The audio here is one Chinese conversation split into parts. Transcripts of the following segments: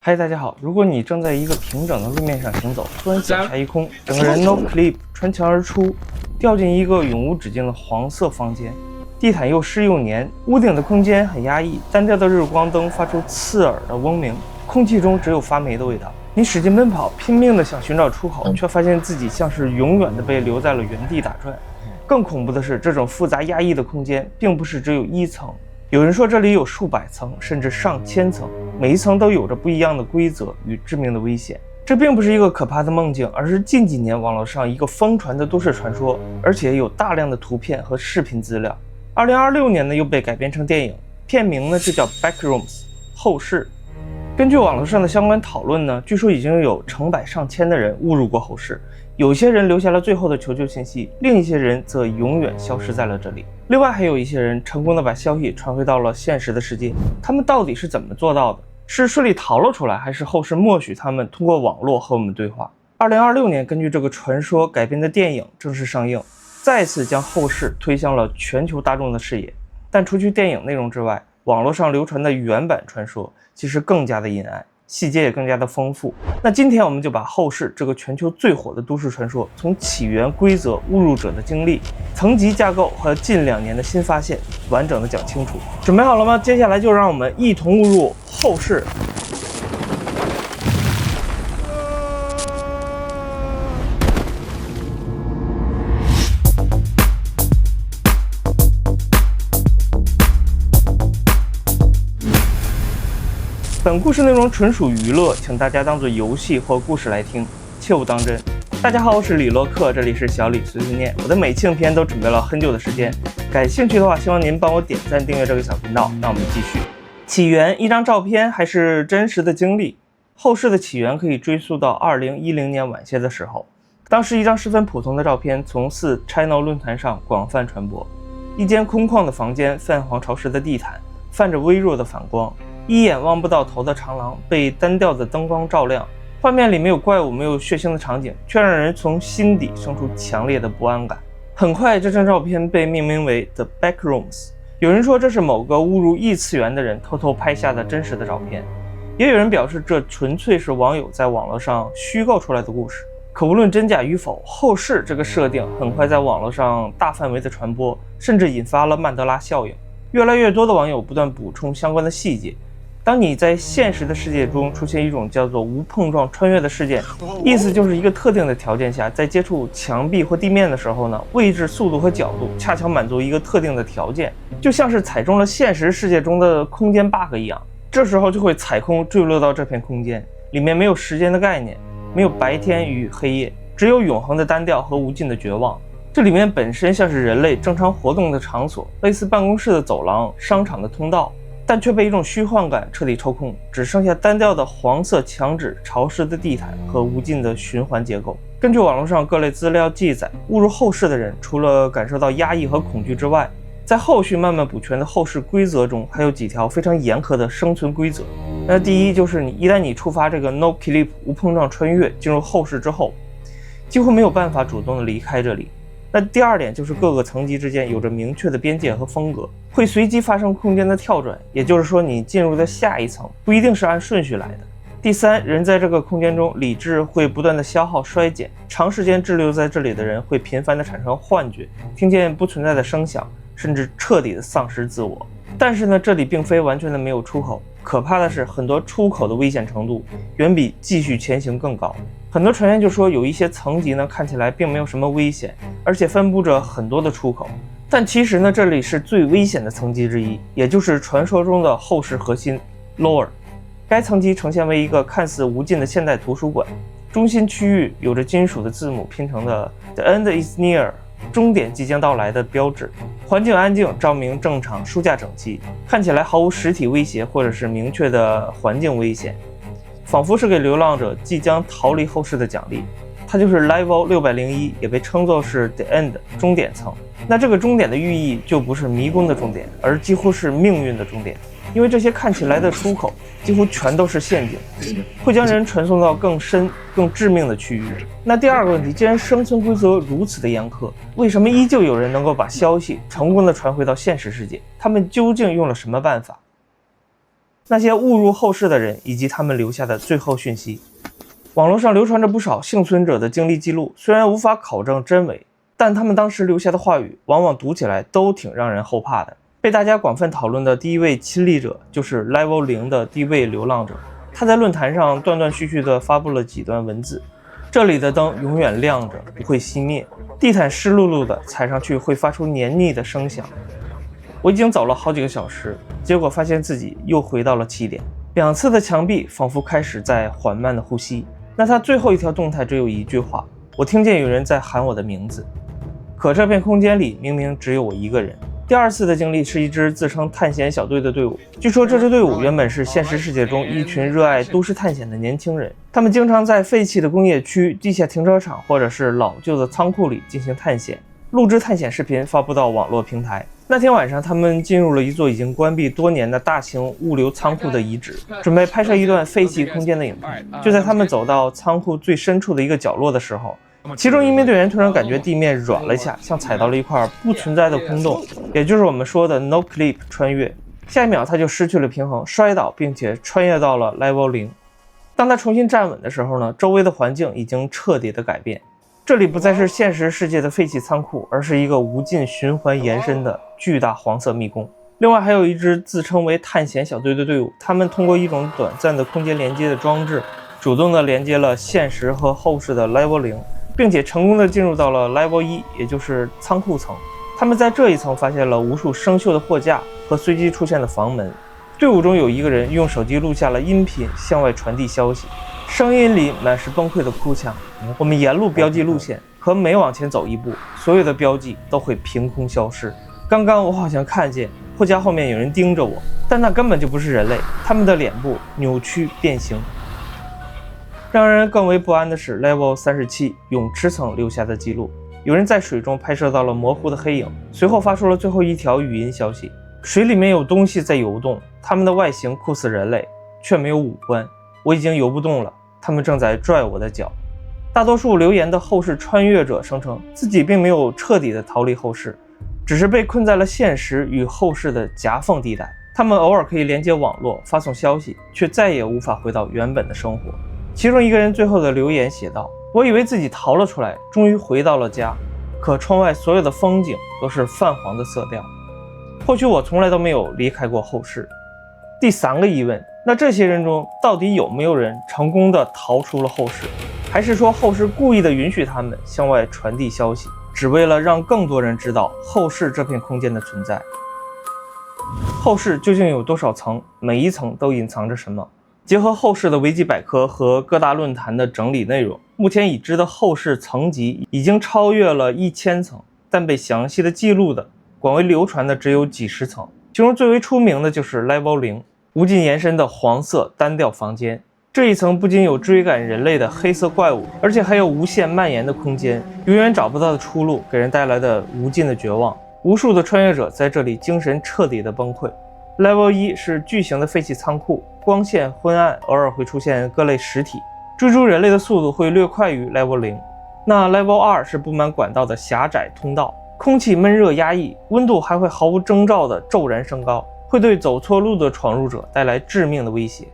嗨，大家好！如果你正在一个平整的路面上行走，突然脚下一空，整个人 no clip 穿墙而出，掉进一个永无止境的黄色房间，地毯又湿又黏，屋顶的空间很压抑，单调的日光灯发出刺耳的嗡鸣，空气中只有发霉的味道。你使劲奔跑，拼命地想寻找出口，却发现自己像是永遠地被留在了原地打轉。更恐怖的是，這種複雜壓抑的空間並不是只有一層，有人說這裡有數百層，甚至上千層，每一層都有着不一樣的規則與致命的危險。這並不是一個可怕的夢境，而是近幾年網絡上一個瘋傳的都市傳說，而且有大量的圖片和視頻資料。2026年呢又被改編成電影，片名呢就叫 Backrooms 後室。根據網絡上的相關討論呢，據說已經有成百上千的人誤入過後室，有些人留下了最後的求救信息，另一些人則永遠消失在了這裡。另外還有一些人成功的把消息傳回到了現實的世界，他們到底是怎麼做到的？是順利逃了出來，還是後世默許他們通過網絡和我們對話？2026年根據這個傳說改編的電影正式上映，再次將後室推向了全球大眾的視野。但除去電影內容之外，網絡上流傳的原版傳說其實更加的陰暗，細節也更加的豐富。那今天我們就把後室這個全球最火的都市傳說，從起源、規則、誤入者的經歷、層級架構和近2年的新發現，完整的講清楚。準備好了嗎？接下來就讓我們一同誤入後室。本故事內容純屬娛樂，請大家當作遊戲或故事來聽，切勿當真。大家好，我是李洛克，這裡是小李碎碎念。我的每期影片都準備了很久的時間，感興趣的話，希望您幫我點讚訂閱這個小頻道。那我們繼續。起源，一張照片還是真實的經歷？後室的起源可以追溯到2010年晚些的時候，當時一張十分普通的照片從4China論壇上廣泛傳播。一間空曠的房間，泛黃潮濕的地毯，泛着微弱的反光。一眼望不到頭的長廊被單調的燈光照亮，畫面裡沒有怪物，沒有血腥的場景，卻讓人從心底生出強烈的不安感。很快，這張照片被命名為 The Backrooms。有人說這是某個誤入異次元的人偷偷拍下的真實的照片，也有人表示這純粹是網友在網絡上虛構出來的故事。可無論真假與否，後室這個設定很快在網絡上大範圍的傳播，甚至引發了曼德拉效應。越來越多的網友不斷補充相關的細節。當你在現實的世界中出現一種叫做無碰撞穿越的事件，意思就是一個特定的條件下，在接觸牆壁或地面的時候呢，位置、速度和角度恰巧滿足一個特定的條件，就像是踩中了現實世界中的空間 bug 一樣，這時候就會踩空墜落到這片空間，裡面沒有時間的概念，沒有白天與黑夜，只有永恆的單調和無盡的絕望。這裡面本身像是人類正常活動的場所，類似辦公室的走廊、商場的通道，但卻被一種虛幻感徹底抽空，只剩下單調的黃色牆紙、潮濕的地毯和無盡的循環結構。根據網絡上各類資料記載，誤入後室的人除了感受到壓抑和恐懼之外，在後續慢慢補全的後室規則中，還有幾條非常嚴苛的生存規則。那第一就是一旦你觸發這個 No Clip 無碰撞穿越進入後室之後，幾乎沒有辦法主動的離開這裡。那第二點就是各個層級之間有着明確的邊界和風格，會隨機發生空間的跳轉，也就是說你進入的下一層不一定是按順序來的。第三，人在這個空間中理智會不斷的消耗衰減，長時間滯留在這裡的人會頻繁的產生幻覺，聽見不存在的聲響，甚至徹底的喪失自我。但是呢，這裡並非完全的沒有出口，可怕的是很多出口的危險程度遠比繼續前行更高。很多傳言就說有一些層級呢看起來並沒有什麼危險，而且分布着很多的出口，但其實呢這裡是最危險的層級之一，也就是傳說中的後室核心 Lower。該層級呈現為一個看似無盡的現代圖書館，中心區域有着金屬的字母拼成的 The End is Near， 終點即將到來的標誌。環境安靜，照明正常，書架整齊，看起來毫無實體威脅或者是明確的環境危險，仿佛是給流浪者即將逃離後室的獎勵。它就是 Level 601，也被稱作是 The End 終點層。那這個終點的寓意就不是迷宮的終點，而幾乎是命運的終點，因為這些看起來的出口幾乎全都是陷阱，會將人傳送到更深、更致命的區域。那第二個問題，既然生存規則如此的嚴苛，為什麼依舊有人能夠把消息成功的傳回到現實世界？他們究竟用了什麼辦法？那些誤入後世的人以及他們留下的最後訊息。網絡上流傳着不少幸存者的經歷記錄，雖然無法考證真偽，但他們當時留下的話語往往讀起來都挺讓人後怕的。被大家廣泛討論的第一位親歷者就是 Level 0的第一位流浪者，他在論壇上斷斷續續地發布了幾段文字：這裡的燈永遠亮着，不會熄滅，地毯濕漉漉的，踩上去會發出黏膩的聲響。我已經走了好幾個小時，結果發現自己又回到了起點。2側的牆壁仿佛開始在緩慢的呼吸。那他最後一條動態只有一句話：我聽見有人在喊我的名字。可這片空間裡明明只有我一個人。第2次的經歷是一支自稱探險小隊的隊伍。據說這支隊伍原本是现實世界中一群熱愛都市探險的年輕人，他們经常在廢棄的工業區、地下停車場或者是老舊的倉庫裡進行探險，錄制探險視頻發布到網絡平台。那天晚上，他們進入了一座已經關閉多年的大型物流倉庫的遺址，準備拍攝一段廢棄空間的影片。就在他們走到倉庫最深處的一個角落的时候，其中一名队员突然感覺地面軟了一下，像踩到了一塊不存在的空洞，也就是我們說的 no clip 穿越。下一秒他就失去了平衡，摔倒，并且穿越到了 Level 0。当他重新站穩的时候呢，周圍的環境已經徹底的改變。這裡不再是現實世界的廢棄倉庫，而是一個無盡循環延伸的巨大黃色迷宮。另外還有一支自稱為探險小隊的隊伍，他們通過一種短暫的空間連接的裝置，主動的連接了現實和後世的 Level 0，并且成功的進入到了 Level 1，也就是倉庫層。他們在這一層發現了無數生鏽的貨架和隨機出現的房門。隊伍中有一個人用手機錄下了音頻，向外傳遞消息，聲音裡滿是崩潰的哭腔。我們沿路標記路線，可每往前走一步，所有的標記都會憑空消失。剛剛我好像看見貨架後面有人盯着我，但那根本就不是人類，他們的臉部扭曲變形。讓人更為不安的是 Level 37泳池層留下的記錄，有人在水中拍攝到了模糊的黑影，隨後發出了最後一條語音消息：水裡面有東西在游動，它們的外形酷似人類，卻沒有五官。我已經游不動了，他們正在拽我的腳。大多數留言的後世穿越者聲稱自己並沒有徹底的逃離後世，只是被困在了現實與後世的夾縫地帶。他們偶爾可以連接網絡發送消息，卻再也无法回到原本的生活。其中一個人最後的留言寫道：我以為自己逃了出來，終於回到了家，可窗外所有的風景都是泛黃的色調。或許我從來都沒有離開過後世。第3個疑問，那這些人中到底有沒有人成功的逃出了後世？還是說後世故意的允許他們向外傳遞消息，只為了讓更多人知道後世這片空間的存在？後世究竟有多少層？每一層都隱藏着什麼？結合後世的維基百科和各大論壇的整理內容，目前已知的後世層級已經超越了1000層，但被詳細的記錄的、廣為流傳的只有幾十層。其中最為出名的就是 Level 0，無盡延伸的黃色單調房間。這一層不僅有追趕人類的黑色怪物，而且還有無限蔓延的空間，永遠找不到的出路，給人帶來的無盡的絕望。無數的穿越者在這裡精神徹底的崩潰。Level 1是巨型的廢棄倉庫，光線昏暗，偶爾會出現各類實體，追逐人類的速度會略快於 Level 0。那 Level 2是布滿管道的狹窄通道，空氣悶熱壓抑，溫度還會毫無徵兆的驟然升高，會對走錯路的闖入者帶來致命的威脅。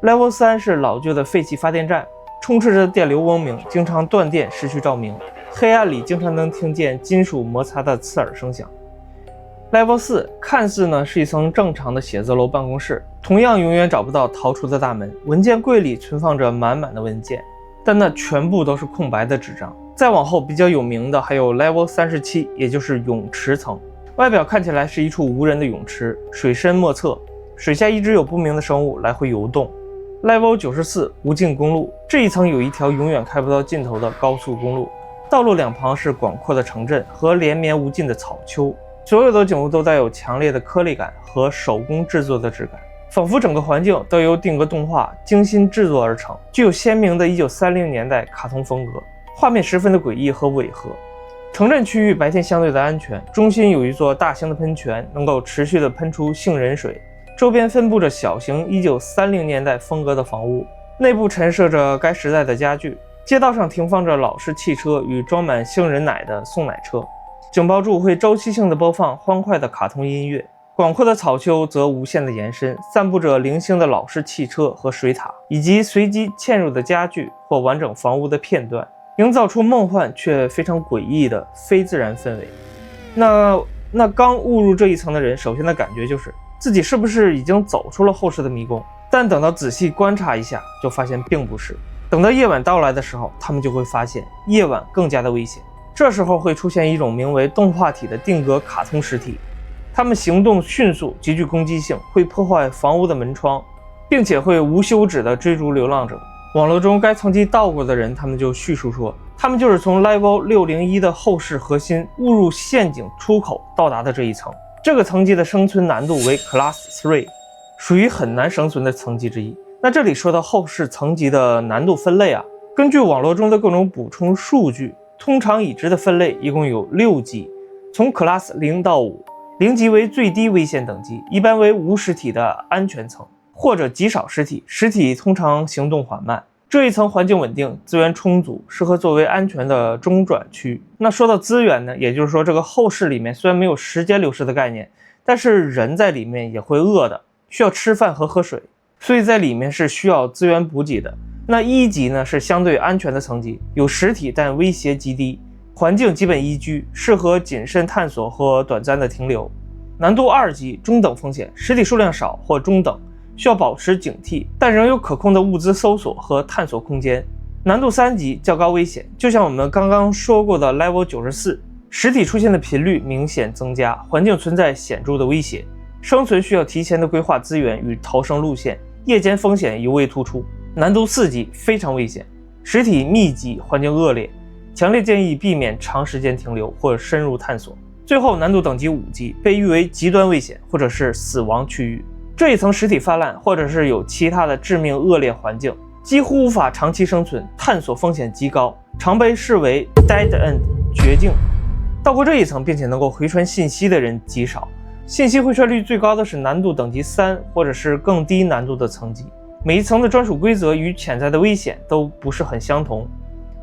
Level 3是老舊的廢棄發電站，充斥着電流嗡鳴，經常斷電失去照明，黑暗裡經常能聽見金屬摩擦的刺耳聲響。Level 4看似呢是一層正常的寫字樓辦公室，同樣永遠找不到逃出的大門，文件櫃裡存放着滿滿的文件，但那全部都是空白的紙張。再往後比較有名的還有 Level 37，也就是泳池層，外表看起來是一處無人的泳池，水深莫測，水下一直有不明的生物來回游动。Level 94无盡公路，這一層有一條永遠看不到盡頭的高速公路，道路兩旁是廣闊的城鎮和連綿無盡的草丘，所有的景物都帶有強烈的顆粒感和手工制作的質感，仿佛整個環境都由定格動畫精心制作而成，具有鮮明的1930年代卡通風格，畫面十分的詭異和違和。城鎮區域白天相對的安全，中心有一座大型的噴泉，能夠持續的噴出杏仁水，周邊分布着小型1930年代風格的房屋，內部陳設着該時代的家具，街道上停放着老式汽車與裝滿杏仁奶的送奶車，警報柱會周期性的播放歡快的卡通音樂，廣闊的草丘則無限的延伸，散布着零星的老式汽車和水塔，以及隨機嵌入的家具或完整房屋的片段，營造出夢幻卻非常詭異的非自然氛圍。那剛誤入這一層的人，首先的感覺就是自己是不是已經走出了後世的迷宮？但等到仔細觀察一下，就發現並不是。等到夜晚到來的時候，他們就會發现夜晚更加的危險。這時候會出現一種名為動畫體的定格卡通實體，它們行動迅速，極具攻擊性，會破壞房屋的門窗，並且會無休止地追逐流浪者。網絡中該層級到過的人，他們就敘述說，他們就是從 Level 601的後世核心誤入陷阱出口到達的這一層。這個層级的生存難度為 Class 3， 屬於很難生存的層級之一。那這裡說到後世層級的難度分類啊，根據網絡中的各種補充數據，通常已知的分類一共有6級，從 Class 0到5。0級為最低危險等級，一般為无實體的安全層，或者極少實體，實體通常行動緩慢。這一層環境穩定，資源充足，適合作為安全的中轉區。那說到資源呢，也就是說這個後世裡面雖然沒有時間流逝的概念，但是人在裡面也會餓的，需要吃飯和喝水，所以在裡面是需要資源補給的。那1級呢是相對安全的層級，有實體但威脅極低，環境基本宜居，適合謹慎探索和短暫的停留。難度2級，中等風險，實體數量少或中等，需要保持警惕，但仍有可控的物資搜索和探索空間。難度3級，較高危險，就像我們剛剛說過的 Level 94，實體出現的頻率明顯增加，環境存在顯著的威脅，生存需要提前的規劃資源與逃生路線，夜間風險尤為突出。難度4級，非常危險，實體密集，環境惡劣，強烈建議避免長時間停留或深入探索。最後難度等級5級，被譽為極端危險或者是死亡區域。這一層實體泛濫，或者是有其他的致命惡劣環境，幾乎無法長期生存，探索風險極高，常被視為 dead end 絕境。到過這一層並且能夠回傳信息的人極少，信息回傳率最高的是難度等級3或者是更低難度的層級。每一層的專屬規則與潛在的危險都不是很相同。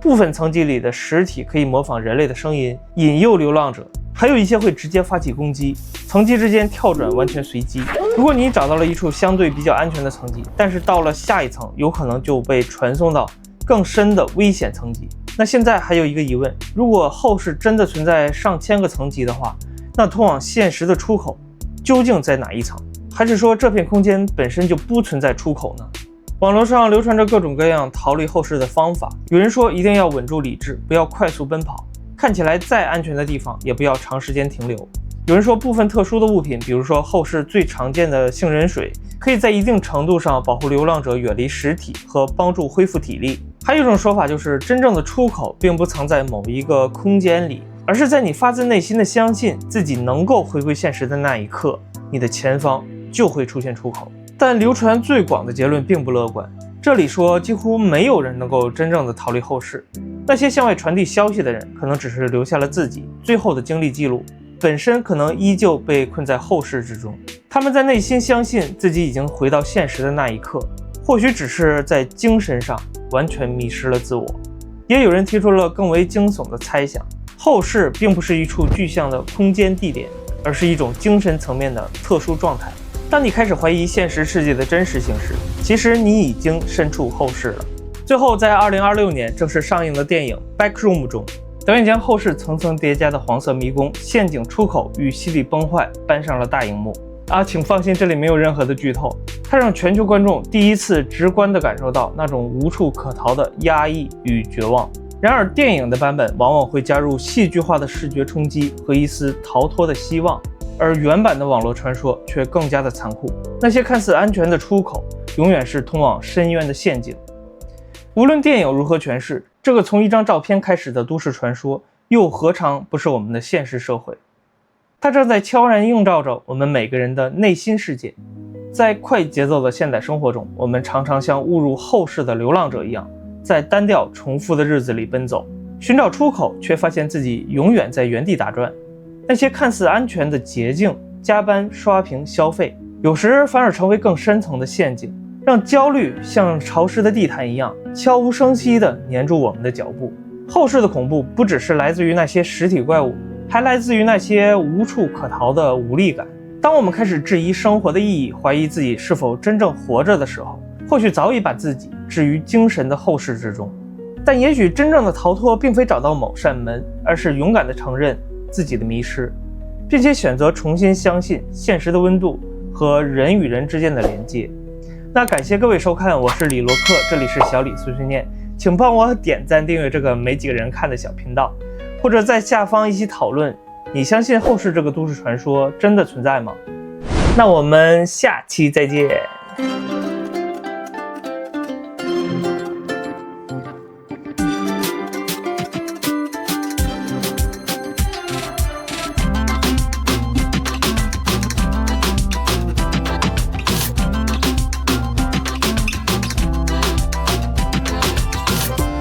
部分層級裡的實體可以模仿人類的聲音，引誘流浪者，還有一些会直接發起攻擊，層級之間跳轉完全隨機。如果你找到了一處相对比較安全的层级，但是到了下一层，有可能就被傳送到更深的危險層级。那現在還有一個疑問，如果後世真的存在上千個層级的話，那通往现實的出口究竟在哪一層？還是說這片空間本身就不存在出口呢？網絡上流傳着各種各樣逃離後世的方法，有人說一定要穩住理智，不要快速奔跑，看起來再安全的地方也不要長時间停留。有人说部分特殊的物品，比如说后世最常見的杏仁水，可以在一定程度上保護流浪者遠離實體和幫助恢復體力。還有一種說法就是真正的出口並不藏在某一個空間裡，而是在你發自內心的相信自己能夠回歸現實的那一刻，你的前方就會出現出口。但流傳最廣的結論並不樂觀，這裡說幾乎沒有人能夠真正的逃離後世，那些向外傳遞消息的人可能只是留下了自己最後的經歷記錄，本身可能依舊被困在後世之中。他們在內心相信自己已經回到現實的那一刻，或許只是在精神上完全迷失了自我。也有人提出了更為驚悚的猜想，後世並不是一處具象的空間地點，而是一種精神層面的特殊狀態。當你開始懷疑現實世界的真實性時，其實你已經身處後世了。最後在2026年正式上映的電影《Backroom》中，導演將後世層層疊加的黃色迷宮、陷阱出口與犀利崩壞搬上了大熒幕。請放心，這裡沒有任何的劇透。它讓全球觀眾第一次直觀地感受到那種無處可逃的壓抑與絕望。然而電影的版本往往會加入戲劇化的視覺衝擊和一絲逃脫的希望，而原版的網絡傳說卻更加的殘酷。那些看似安全的出口，永遠是通往深淵的陷阱。無論電影如何詮釋，這個從一張照片開始的都市傳說，又何嘗不是我們的現實社會？它正在悄然映照着我們每個人的內心世界。在快節奏的現代生活中，我們常常像誤入後世的流浪者一樣，在單調重複的日子裡奔走，尋找出口，卻發現自己永遠在原地打轉。那些看似安全的捷徑，加班、刷屏、消費，有時反而成為更深層的陷阱，讓焦慮像潮濕的地毯一樣，悄無聲息地黏住我們的腳步。後世的恐怖不只是來自於那些實體怪物，還來自於那些無處可逃的無力感。當我們開始質疑生活的意義，懷疑自己是否真正活着的時候，或許早已把自己置於精神的後世之中。但也許真正的逃脫並非找到某扇門，而是勇敢地承認自己的迷失，並且選擇重新相信現實的溫度和人與人之間的連接。那感謝各位收看，我是李洛克，這裡是小李碎碎念，請幫我點讚訂閱這個沒幾個人看的小頻道，或者在下方一起討論，你相信後世這個都市傳說真的存在嗎？那我們下期再見。